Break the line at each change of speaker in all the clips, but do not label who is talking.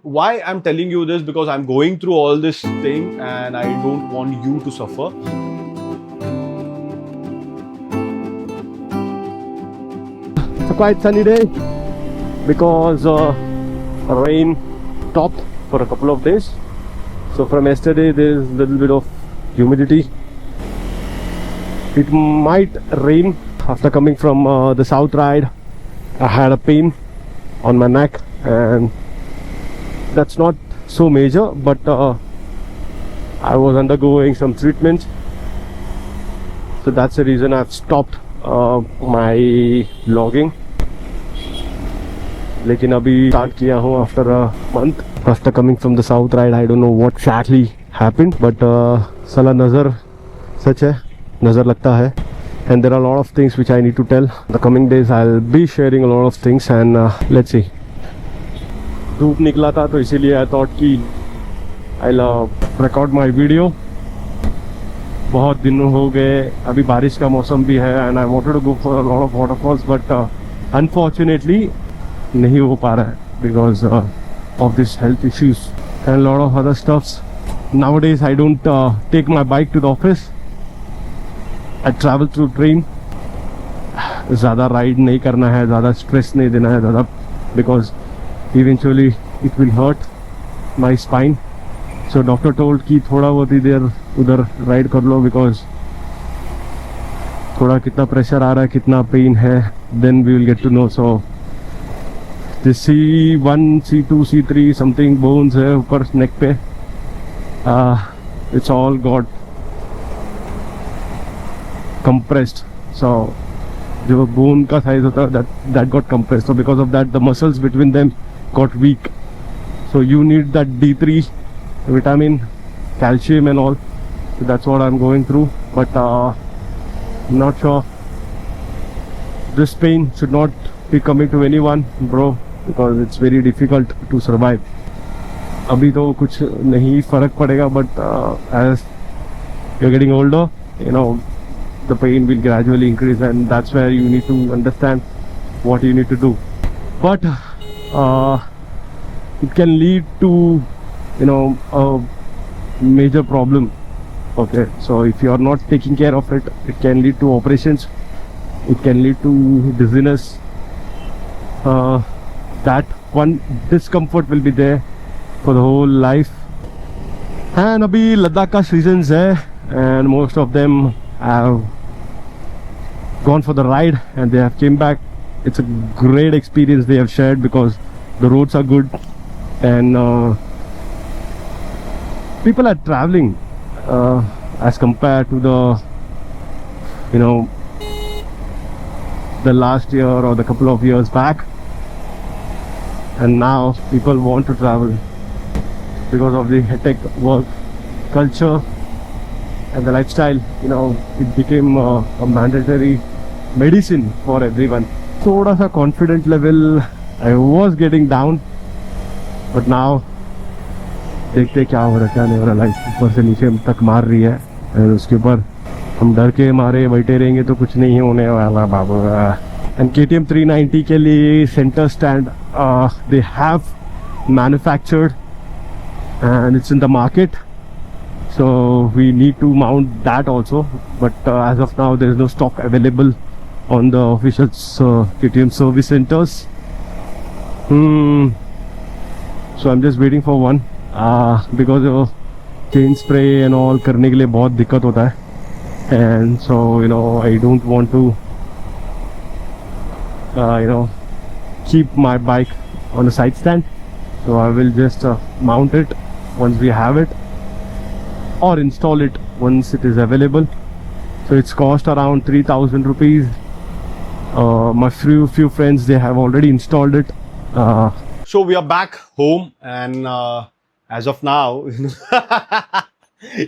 Why I'm telling you this? Because I'm going through all this thing and I don't want you to suffer. It's a quite sunny day because rain stopped for a couple of days. So from yesterday there's a little bit of humidity. It might rain. After coming from the south ride, I had a pain on my neck, and that's not so major, but I was undergoing some treatment, so that's the reason I've stopped my vlogging. लेकिन अभी start किया हूँ after a month. After coming from the south ride, I don't know what exactly happened, but साला नज़र सच है, नज़र लगता है. And there are a lot of things which I need to tell. The coming days I'll be sharing a lot of things, and let's see. धूप निकला था तो इसीलिए I thought कि I'll record my video. बहुत दिन हो गए, अभी बारिश का मौसम भी है, and I wanted to go for a lot of waterfalls, but unfortunately नहीं हो पा रहा है because of this health issues and a lot of other stuffs. Nowadays I don't take my bike to the office. I travel through train. ज़्यादा ride नहीं करना है, ज़्यादा स्ट्रेस नहीं देना है, ज़्यादा because eventually it will hurt my spine. So doctor told कि थोड़ा बहुत ही देर उधर राइड कर लो because थोड़ा कितना प्रेशर आ रहा है, कितना पेन है, then we will get to know. So this C1, C2, C3 something bones है ऊपर neck पे, it's all got compressed. So जो bone का size होता है that got compressed. So because of that the muscles between them got weak. So you need that D3 vitamin, calcium and all. So that's what I'm going through. But I'm not sure. This pain should not be coming to anyone, bro, because it's very difficult to survive. अभी तो कुछ नहीं फर्क पड़ेगा, but as you're getting older, you know, the pain will gradually increase, and that's where you need to understand what you need to do. But it can lead to, you know, a major problem. Okay, so if you are not taking care of it, it can lead to operations, it can lead to dizziness. That one discomfort will be there for the whole life. And abhi Ladakh ka seasons hai, and most of them have gone for the ride and they have came back. It's a great experience they have shared because the roads are good, and people are traveling as compared to the, you know, the last year or the couple of years back. And now people want to travel because of the hectic work culture and the lifestyle. You know, it became a mandatory medicine for everyone. थोड़ा सा confident level I was getting down, but now देखते क्या हो रहा है क्या नहीं हो रहा. लाइफ ऊपर से नीचे तक मार रही है, और उसके ऊपर हम डर के मारे बैठे रहेंगे तो कुछ नहीं होने वाला बाबू. And KTM 390 के लिए center stand they have manufactured and it's in the market, so we need to mount that also, but as of now there is no stock available on the official KTM service centers. So I'm just waiting for one because chain spray and all करने के लिए बहुत दिक्कत होता है, and so you know I don't want to you know keep my bike on a side stand, so I will just mount it once we have it or install it once it is available. So it's cost around 3,000 rupees. My few friends, they have already installed it. So we are back home, and as of now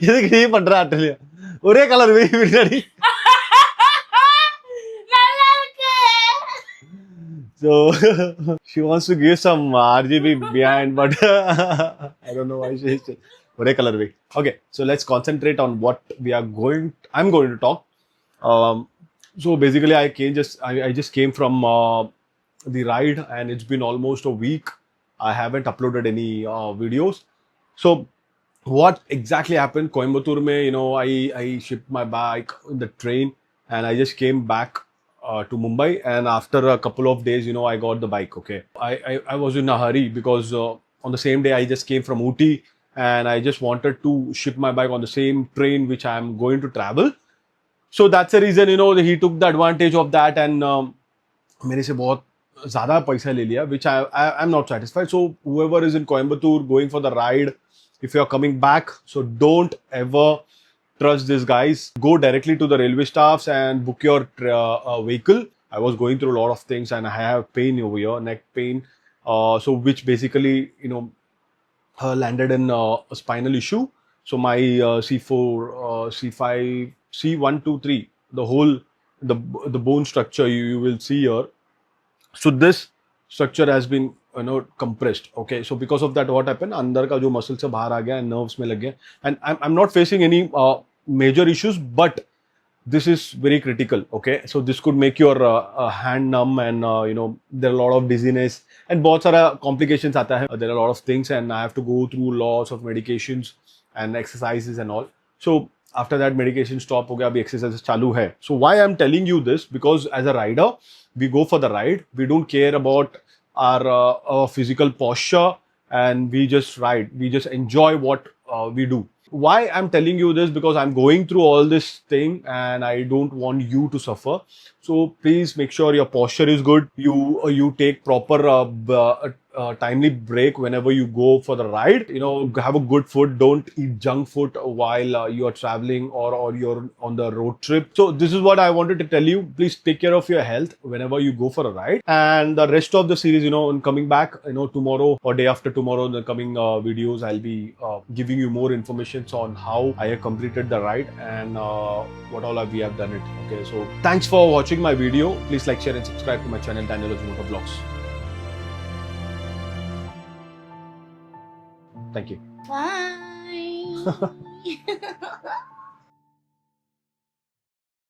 இதுக்கு நீ பண்ற ஆட்டலையா ஒரே colour வே பின்னாடி. So she wants to give some RGB behind, but I don't know why she is ஒரே colour way. Okay, so let's concentrate on what I'm going to talk. So basically I just came from the ride, and it's been almost a week. I haven't uploaded any videos. So what exactly happened? Coimbatore mein, I shipped my bike in the train and I just came back to Mumbai. And after a couple of days, I got the bike. Okay, I was in a hurry because on the same day I just came from Ooty and I just wanted to ship my bike on the same train which I am going to travel. So that's the reason, he took the advantage of that and मेरे से बहुत ज़्यादा पैसा ले लिया, which I'm not satisfied. So whoever is in Coimbatore going for the ride, if you're coming back, so don't ever trust these guys. Go directly to the railway staffs and book your vehicle. I was going through a lot of things and I have pain over here, neck pain. So which basically, landed in a spinal issue. So my C4, C5, C1, 2, 3, the whole, the bone structure you will see here. So this structure has been compressed. Okay, so because of that what happened, अंदर का जो muscle से बाहर आ गया, nerves में लग गया, and I'm not facing any major issues, but this is very critical. Okay, so this could make your hand numb and there are a lot of dizziness and बहुत सारा complications आता है. There are a lot of things and I have to go through lots of medications and exercises and all. So after that medication stop हो गया, अभी exercises चालू है. So why I'm telling you this, because as a rider we go for the ride, we don't care about our physical posture and we just ride, we just enjoy what we do. Why I'm telling you this, because I'm going through all this thing and I don't want you to suffer. So please make sure your posture is good. You take proper timely break whenever you go for the ride. Have a good food. Don't eat junk food while you are traveling or you're on the road trip. So this is what I wanted to tell you. Please take care of your health whenever you go for a ride. And the rest of the series, in coming back, tomorrow or day after tomorrow, in the coming videos, I'll be giving you more information on how I have completed the ride and what all we have done it. Okay, so thanks for watching my video. Please like, share and subscribe to my channel, Daniel Motor Vlogs. Thank you.
Bye.